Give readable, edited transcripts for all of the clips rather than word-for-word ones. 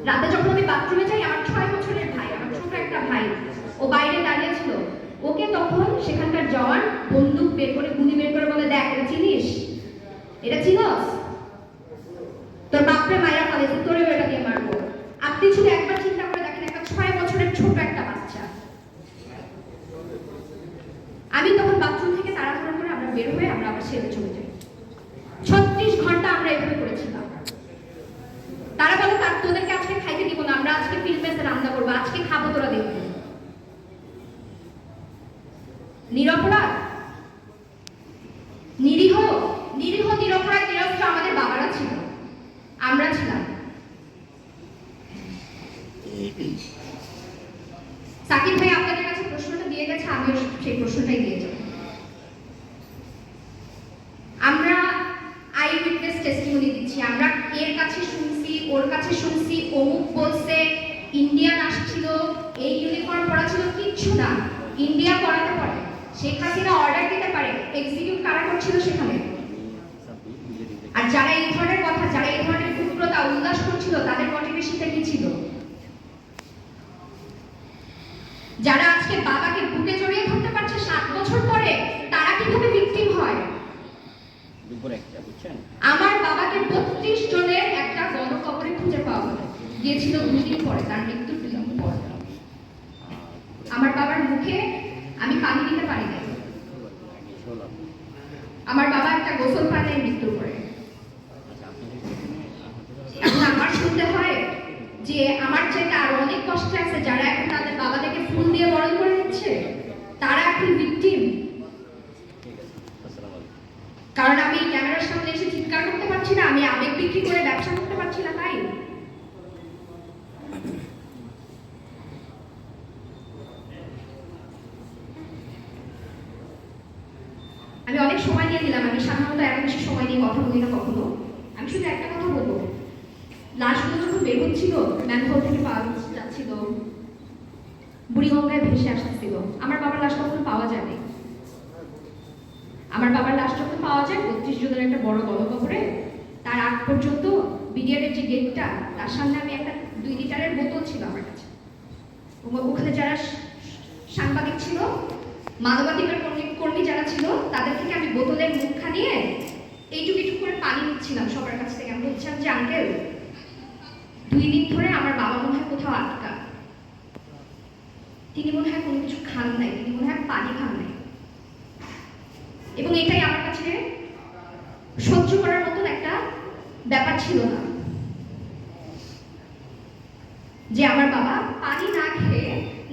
রাতে যখন আমি বাথরুমে যাই, আমার 6 বছরের ভাই, আমার ছোট একটা ভাই, ও বাইরে দাঁড়িয়ে ছিল। ওকে তখন সেখানকার জওয়ান বন্দুক বের করে, গুলি বের করে বলে, দেখ এটা চিনিস, এটা চিনস, তোর বাপরে মাইরা ফেলেছে, তোরে এটা দিয়ে মারবো। আপনি শুধু একবার চিন্তা করে দেখেন, একটা 6 বছরের ছোট একটা বাচ্চা। আমি তখন বাথরুম থেকে তাড়াহুড়ো করে আমরা বের হয়ে আমরা আবার সেলে চলে যাই। 36 ঘন্টা আমরা এভাবে করেছিলাম। তারা বলে, তার তোদেরকে আজকে খাইতে দিব না, আমরা আজকে ফিল্ড মেসে রান্না করবো, আজকে খাবো, তোরা দেখবি। নিরপরাধ, নিরীহ, নিরীহ নিরপরাধ নিরস্ত্র আমাদের বাবারা ছিল, আমরা ছিলাম। সাকিব ভাই আপনাদের কাছে প্রশ্নটা দিয়ে গেছে, আমিও সেই প্রশ্নটাই দিয়ে যাব। আমরা আই উইটনেস টেস্টিমনি দিচ্ছি, আমরা এর কাছে শুনছি, ওর কাছে শুনছি, অমুক বলছে, ইন্ডিয়ান আসছিল, এই ইউনিফর্ম পরা ছিল, কিচ্ছু না। ইন্ডিয়া পড়াতে পারে, শেখ হাসিনা অর্ডার দিতে পারে, এক্সিকিউট কারা করছিল সেখানে? আর যারা এই ধরনের কথা, যারা এই ধরনের উগ্রতা উল্লাস করছিল, তাদের মোটিভেশনটা কি ছিল? যারা আজকে বাবাকে বুকে জড়িয়ে ধরতে পারছে 7 বছর পরে, তারা কিভাবে ভিকটিম হয়? আমার বাবাকে 32 জনের একটা গণকবরে খুঁজে পাওয়া গিয়েছিল 2 দিন পরে, তার মৃত্যুর 2 দিন পর। আমার বাবার মুখে আমি পানি দিতে পারি না। আমার বাবা একটা গোসল পানিতে মৃত্যু করে। এখন আমার শুনতে হয় যে আমার চাইতে আরো অনেক কষ্ট আছে যারা এখন তাদের বাবাদেরকে ফুল দিয়ে বরণ করে নিচ্ছে, তারা এখন ভিকটিম। কারণ আমি ক্যামেরার সামনে এসে চিৎকার করতে পারছি না, আমি আবেগ বিক্রি করে ব্যবসা করতে পারছি না, তাই আমি অনেক সময় নিয়ে দিলাম। আমি সাধারণত এত বেশি সময় নিয়ে কথা বলি না কখনো। আমি শুধু একটা কথা বলবো, লাশগুলো যখন বের হচ্ছিল, ম্যানহোল থেকে পাওয়া যাচ্ছিল, বুড়িগঙ্গায় ভেসে আসতেছিল, আমার বাবার লাশ কখনো পাওয়া যায়নি। আমার বাবার লাশ যখন পাওয়া যায় 32 জনের একটা বড় গণকবরে, তার আগ পর্যন্ত বিডিআরের যে গেটটা, তার সামনে আমি একটা 2 লিটারের বোতল ছিল আমার কাছে। ওখানে যারা সাংবাদিক ছিল, মানবাধিকার কর্মী যারা ছিল, তাদের থেকে আমি বোতলের মুখা নিয়ে এইটুকু করে পানি নিচ্ছিলাম সবার কাছ থেকে। আমি বলছিলাম যে, আঙ্কেল 2 দিন ধরে আমার বাবা মনে হয় কোথাও আটকা, তিনি মনে হয় কোনো কিছু খান নাই, তিনি মনে হয় পানি খান নাই। এবং এটাই আমার কাছে সহ্য করার মতন একটা ব্যাপার ছিল না, যে আমার বাবা পানি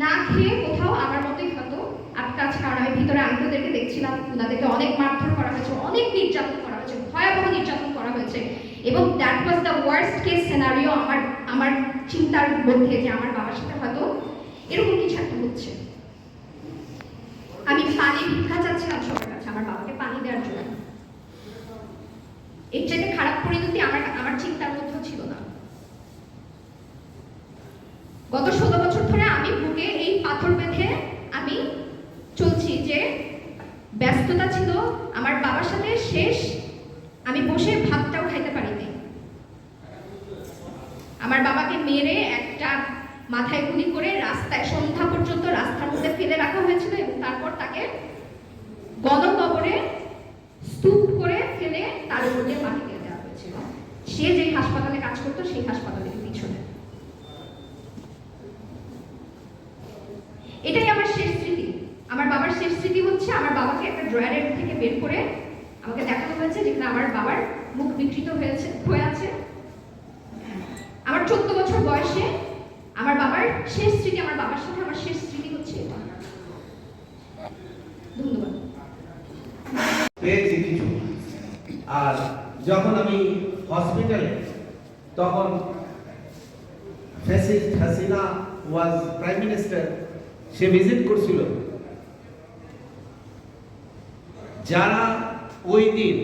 না খেয়ে কোথাও আমার মতোই হয়তো আটকা আছে। কারণ আমি ভিতরে আঙ্কেলদেরকে দেখছিলাম, ওনাদেরকে অনেক মারধর করা হয়েছে, অনেক নির্যাতন করা হয়েছে, ভয়াবহ নির্যাতন করা হয়েছে। এবং that was the worst case scenario আমার চিন্তার মধ্যে, যে আমার বাবার সাথে হয়তো এরকম কিছু একটা হচ্ছে। আমি পানি ভিক্ষা চাচ্ছিলাম সবার কাছে আমার বাবাকে পানি দেওয়ার জন্য। এর চাইতে খারাপ পরিণতি আমার চিন্তার মধ্যেও ছিল না। গত 16 বছর ধরে আমি বুকে এই পাথর বেঁধে আমি চলছি, যে ব্যস্ততা ছিল আমার বাবার সাথে শেষ, আমি বসে ভাতটাও খাইতে পারিনি। আমার বাবাকে মেরে একটা মাথায় গুলি করে রাস্তায় সন্ধ্যা পর্যন্ত রাস্তার মধ্যে ফেলে রাখা হয়েছিল, এবং তারপর তাকে গণকবরে স্তূপ করে ফেলে তার উপর দিয়ে মাটি দিয়ে দেওয়া হয়েছিল। সে যে হাসপাতালে কাজ করতো সেই হাসপাতালের পিছনে। এটাই আমার শেষ স্মৃতি। আমার বাবার শেষ স্মৃতি হচ্ছে আমার বাবাকে একটা ড্রয়ারের থেকে বের করে আমাকে দেখানো হয়েছে, যেখানে আমার বাবার মুখ বিকৃত হয়ে আছে। আমার 14 বছর বয়সে আমার বাবার শেষ স্মৃতি, আমার বাবার সাথে আমার শেষ স্মৃতি হচ্ছে এটা। ধন্যবাদ। পেয়েছি কিছু। আর যখন আমি হসপিটালে, তখন fascist Hasina was prime minister, সে ভিজিট করছিল। যারা ওই দিন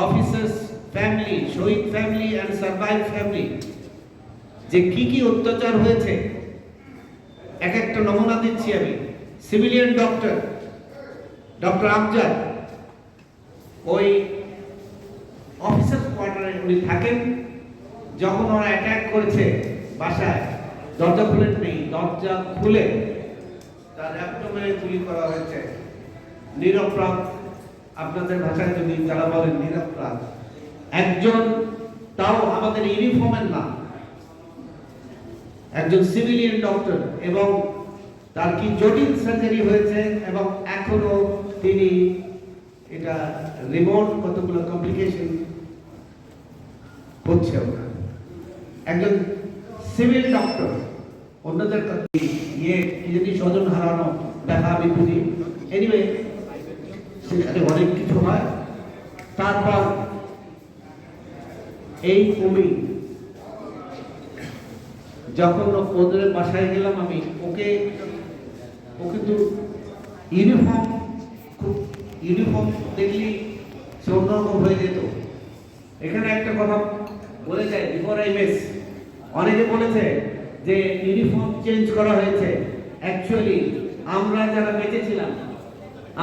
অফিসার্স ফ্যামিলি, শহীদ ফ্যামিলি অ্যান্ড সার্ভাইভ ফ্যামিলি, যে কি অত্যাচার হয়েছে, এক একটা নমুনা দিচ্ছি আমি। সিভিলিয়ান ডক্টর আমজাদ, ওই অফিসার্স কোয়ার্টারে উনি থাকেন। যখন ওরা অ্যাটাক করেছে, বাসায় দরজা খুলে নেই, দরজা খুলে তার অ্যাবডোমেনে গুলি করা হয়েছে। নিরপরাধ, আপনাদের ভাষায় যদি যারা বলেন নিরপরাধ, একজন তাও আমাদের ইউনিফর্মের না, একজন সিভিলিয়ান ডক্টর, এবং তার কি জটিল সার্জারি হয়েছে এবং এখনো তিনি এটা রিমোট কতগুলো কমপ্লিকেশন হচ্ছে ওনার। একজন সিভিল ডক্টর, অন্যদের ইয়ে কি জানি স্বজন হারানো, দেখা বিপত্তি, এনিওয়ে সেখানে অনেক কিছু হয়। তারপর এই কমি যখন ওদের বাসায় গেলাম আমি, ওকে তো ইউনিফর্ম দেখলি সে অন্যরকম হয়ে যেত। এখানে একটা কথা বলে যায় বিফোর আই মিস, অনেকে বলেছে যে ইউনিফর্ম চেঞ্জ করা হয়েছে। অ্যাকচুয়ালি আমরা যারা বেঁচেছিলাম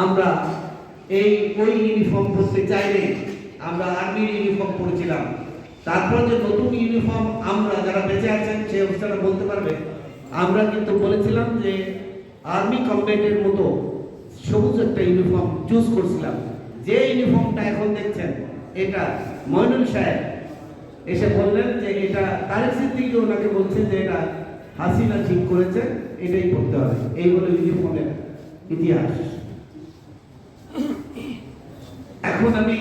আমরা ওই ইউনিফর্ম পরতে চাইনি, আমরা আর্মির ইউনিফর্ম পরেছিলাম। তারপর যে নতুন ইউনিফর্ম আমরা যারা বেঁচে আছেন সেই অবস্থাটা বলতে পারবে, আমরা কিন্তু বলেছিলাম যে আর্মি কমব্যাটের মতো সবুজ একটা ইউনিফর্ম চুজ করছিলাম। যে ইউনিফর্মটা এখন দেখছেন এটা মইনুল সাহেব এসে বললেন যে এটা তারেক সিদ্দিকী ওনাকে বলছে যে এটা হাসিনা ঠিক করেছে, এটাই করতে হবে। এই হলো ইউনিফর্মের ইতিহাস। এখন আমি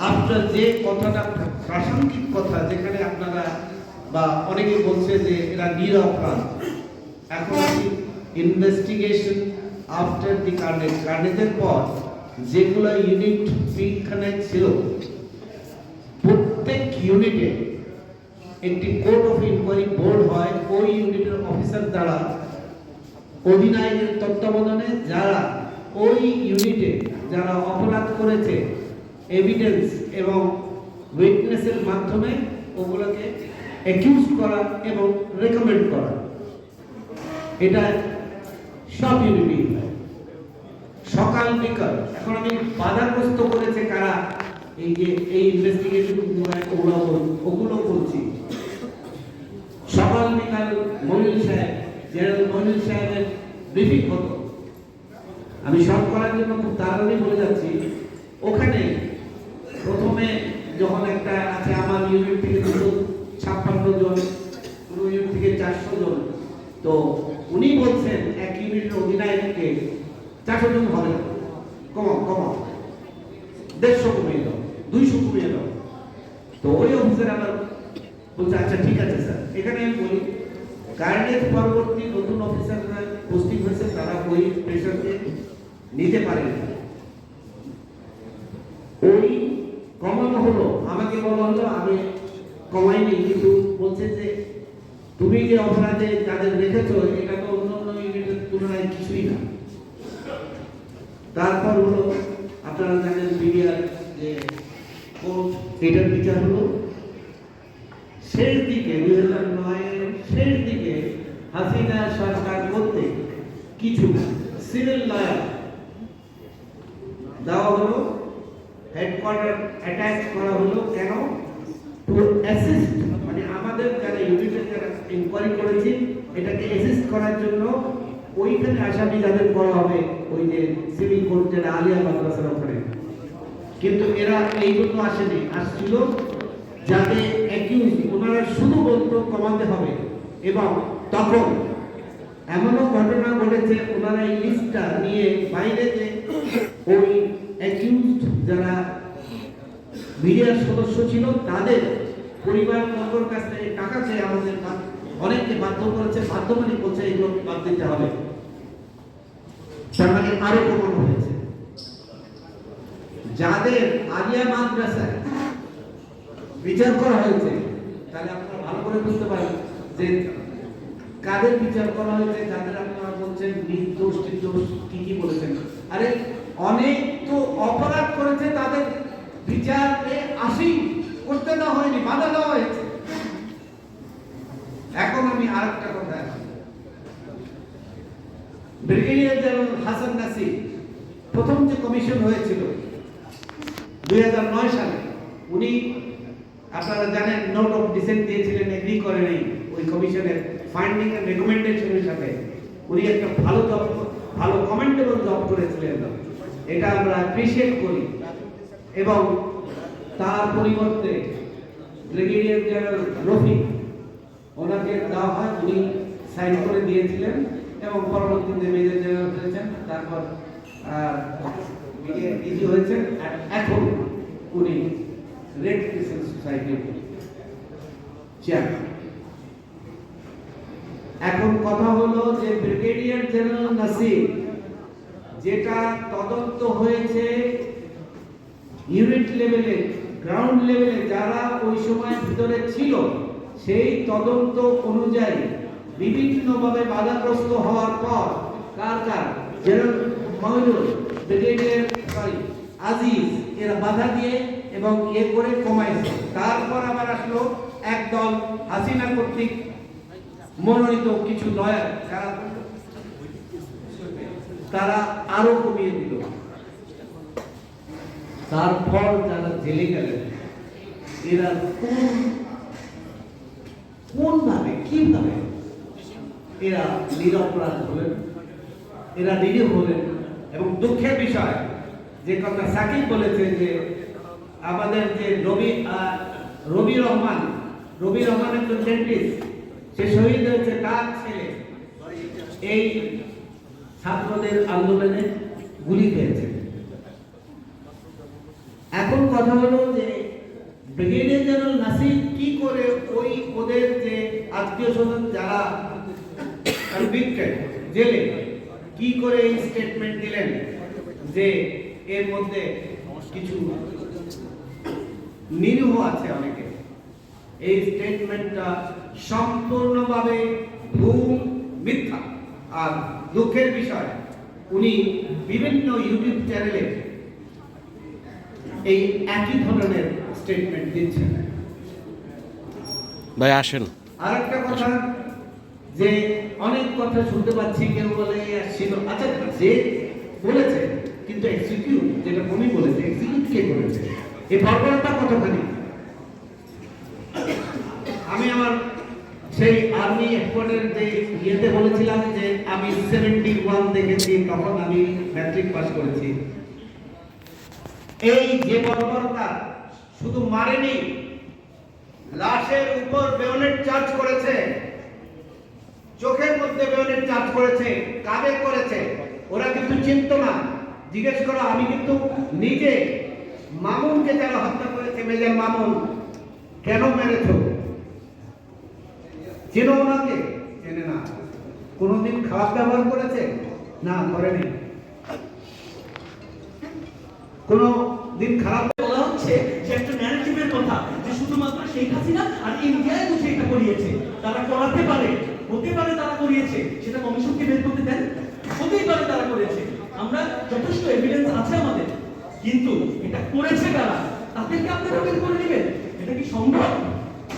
আপনার যে কথাটা প্রাসঙ্গিক কথা, যেখানে আপনারা বা অনেকে বলছে যে এরা নিরপরাধ, এখন আমি ইনভেস্টিগেশন আফটার দি কার্নেজের পর যেগুলো ইউনিট পিলখানে ছিল, প্রত্যেক ইউনিটে একটি কোর্ট অফ ইনকোয়ারি বোর্ড হয়। ওই ইউনিটের অফিসার দ্বারা অধিনায়কের তত্ত্বাবধানে যারা ওই ইউনিটে যারা অপরাধ করেছে এভিডেন্স এবং উইটনেসের মাধ্যমে ওগুলোকে অ্যাকিউজ করা এবং রেকমেন্ড করা, এটা সব ইউনিটি সকাল বিকাল। এখন আমি বাধাগ্রস্ত করেছে কারা, এই যে এই ইনভেস্টিগেশন ওগুলো বলছি। সকাল বিকাল মনির সাহেব, জেনারেল মনির সাহেবের ব্রিফিং হতো। আমি শর্ট করার জন্য খুব তাড়াতাড়ি বলে যাচ্ছি। ওখানে প্রথমে যখন একটা আছে আমার ইউনিট থেকে 256 জন, পুরো ইউনিট থেকে 400 জন, তো উনি বলছেন এক ইউনিটের অধিনায়ককে 400 জন হবে না, কমাও 150 কমিয়ে দাও, 200 কমিয়ে দাও। তো ওই অফিসার আবার বলছে আচ্ছা ঠিক আছে স্যার। এখানে আমি বলি গার্ডের পরবর্তী নতুন অফিসাররা পোস্টিং হয়েছে, তারা ওই প্রেশারকে নিতে পারে না। ওই কমানো হলো, আমাকে বলা হলো আমি কমাইনি, কিন্তু বলছে যে তুমি যে অপরাধে যাদের রেখেছো এটা তো অন্য ইউনিটের তুলনায় কিছুই না। তারপর হলো আপনারা জানেন বিডিআর যে কোর্ট, এটার বিচার হলো শেষ দিকে 2009-এর শেষ দিকে হাসিনা সরকার করতে কিছু সিভিল লয়ার দেওয়া হলো, হেডকোয়ার্টার অ্যাটাচ করা হলো। কেন? টু অ্যাসিস্ট, মানে আমাদের যারা ইউনিটের যারা ইনকোয়ারি করেছি এটাকে অ্যাসিস্ট করার জন্য ওইখানে আসামি যাদের করা হবে ওই যে সিভিল কোর্ট যেটা আলিয়া মাদ্রাসার ওখানে। কিন্তু এরা এই জন্য আসেনি, আসছিল যাদের অ্যাকিউজ ওনারা শুধু বলতো কমাতে হবে। এবং তখন এমনও ঘটনা ঘটেছে ওনারা এই লিস্টটা নিয়ে বাইরে যে ওই অ্যাকিউজড যারা মিডিয়ার সদস্য ছিল তাদের পরিবার বর্গের কাছ থেকে টাকা চেয়ে আমাদের অনেককে বাধ্য করেছে, বাধ্য মানে বলছে এগুলো বাদ দিতে হবে। তার মানে আরো কমানো হয়েছে। যাদের আলিয়া মাদ্রাসায় বিচার করা হয়েছে তাহলে আপনারা ভালো করে বুঝতে পারেন যে কাদের বিচার করা হয়েছে, যাদের আপনারা বলছেন নির্দোষ নির্দোষ কি বলেছেন। আরে অনেক তো অপরাধ করেছে তাদের বিচারে আসি করতে দেওয়া হয়নি, বাধা দেওয়া হয়েছে। এখন আমি আরেকটা কথা আসি, ব্রিগেডিয়ার জেনারেল হাসান নাসির প্রথম যে কমিশন হয়েছিল 2009 সালে, উনি আপনারা জানেন নোট অফ ডিসেন্ট দিয়েছিলেন, এগ্রি করে নাই। ওই কমিশনের ফাইন্ডিং এন্ড রেকমেন্ডেশনের সাথে উনি একটা ভালো কমেন্টেবল জব করেছিলেন, এটা আমরা অ্যাপ্রিশিয়েট করি। এবং তার পরিবর্তে ব্রিগেডিয়ার জেনারেল রফিক ওনাকে দেওয়া হয়, উনি সাইন করে দিয়েছিলেন এবং পরবর্তীতে মেজর জেনারেল হয়েছেন, তারপর ডিজি হয়েছেন, আর এখন উনি রেড ক্রিসেন্ট সোসাইটির চেয়ারম্যান। এখন কথা হলো যে ব্রিগেডিয়ার জেনারেল নাসির, যেটা তদন্ত হয়েছে ইউনিট লেভেলে, গ্রাউন্ড লেভেলে যারা ওই সময় ভিতরে ছিল, সেই তদন্ত অনুযায়ী বিভিন্নভাবে বাধাগ্রস্ত হওয়ার পর কার জেনারেল মহিদুল, ব্রিগেডিয়ার আজিজ এরা বাধা দিয়ে এবং করে কমাইছে। তারপর আবার আসলো একদল হাসিনা কর্তৃক মনোনীত কিছু লয়ার, তারা আরো কমিয়ে দিল। তারপর যারা জেলে গেলেন, এরা কোনভাবে কিভাবে এরা নিরপরাধ হলেন, এরা নিরীহ হলেন। এবং দুঃখের বিষয় যে কথা সাকিব বলেছে যে আমাদের যে রবি রহমান একজন ডেন্টিস্ট, সে শহীদ হয়েছে, তার ছেলে এই ছাত্রদের আন্দোলনে গুলি খেয়েছে। এখন কথা হলো যে ব্রিগেডিয়ার জেনারেল নাসির কি করে ওই ওদের যে আত্মীয় স্বজন যারা কনভিক্টেড জেলে, কি করে এই স্টেটমেন্ট দিলেন যে এর মধ্যে কিছু নিরীহ আছে অনেকে। এই স্টেটমেন্টটা সম্পূর্ণভাবে ভুল, মিথ্যা। আর দুঃখের বিষয়, উনি বিভিন্ন ইউটিউব চ্যানেলে এই একই ধরনের স্টেটমেন্ট দিচ্ছেন। ভাই আসেন। আরেকটা কথা, যে অনেক কথা শুনতে পাচ্ছি, কেউ বলে ছিল, আচ্ছা যে বলেছে কিন্তু এক্সিকিউট, যেটা উনি বলেছে, এক্সিকিউট কে করেছে? এই বর্বরতা কতখানি? আমি আমার সেই আর্মি হেডকোয়ার্টার যে ইয়েতে বলেছিলাম যে আমি 71 দেখেছি, তখন আমি ম্যাট্রিক পাস করেছি। এই যে বর্বরতা শুধু মারেনি, লাশের উপর বেয়োনেট চার্জ করেছে, চোখের মধ্যে বেয়োনেট চার্জ করেছে, কাঁধে করেছে। ওরা কিন্তু চিনত না। জিজ্ঞেস করো, আমি কিন্তু নিজে মামুনকে যারা হত্যা করেছে, মেজর মামুন, কেন মেরেছো? চেনো ওনাকে? চেনে না। কোনদিন খারাপ ব্যবহার করেছে? না, করেনি। কোন দিন খারাপ বলা হচ্ছে যে একটা ন্যারেটিভের কথা, যে শুধুমাত্র শেখ হাসিনা আর ইন্ডিয়ায় বসে এটা করিয়েছে, তারা করাতে পারে, হতে পারে তারা করিয়েছে, সেটা কমিশনকে বের করতে দেন। হতেই পারে তারা করেছে, আমরা যথেষ্ট এভিডেন্স আছে আমাদের, কিন্তু এটা করেছে কারা, তাদেরকে আপনারা বের করে নেবেন, এটা কি সম্ভব?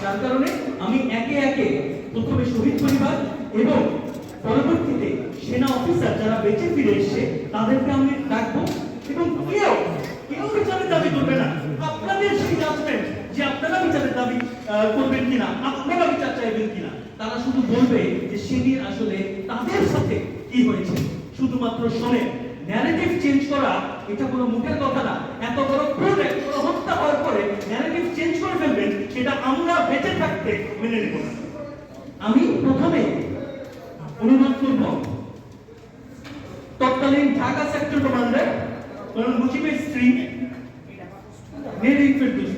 যার কারণে আমি একে একে প্রথমে শহীদ পরিবার এবং পরবর্তীতে সেনা অফিসার যারা বেঁচে ফিরে এসছে তাদেরকে আমি ডাকবো, এবং কেউ বিচারের দাবি করবে না। আপনাদের সেই জাজমেন্ট যে আপনারা বিচারের দাবি করবেন কিনা, আপনারা বিচার চাইবেন কিনা, তারা শুধু বলবে যে সেদিন আসলে তাদের সাথে কি হয়েছে। শুধুমাত্র শোনে, ন্যারেটিভ চেঞ্জ করা এটা কোনো মুখের কথা না। এত বড় প্রজেক্ট, বড় হত্যা হওয়ার পরে ন্যারেটিভ চেঞ্জ করে ফেলবেন, সেটা আমরা বেঁচে থাকতে মেনে নেব না। আমি প্রথমে অনুরোধ করব তৎকালীন ঢাকা সেক্টর কমান্ডার কর্নেল মুজিবের স্ত্রী নেরিন ফেরদৌস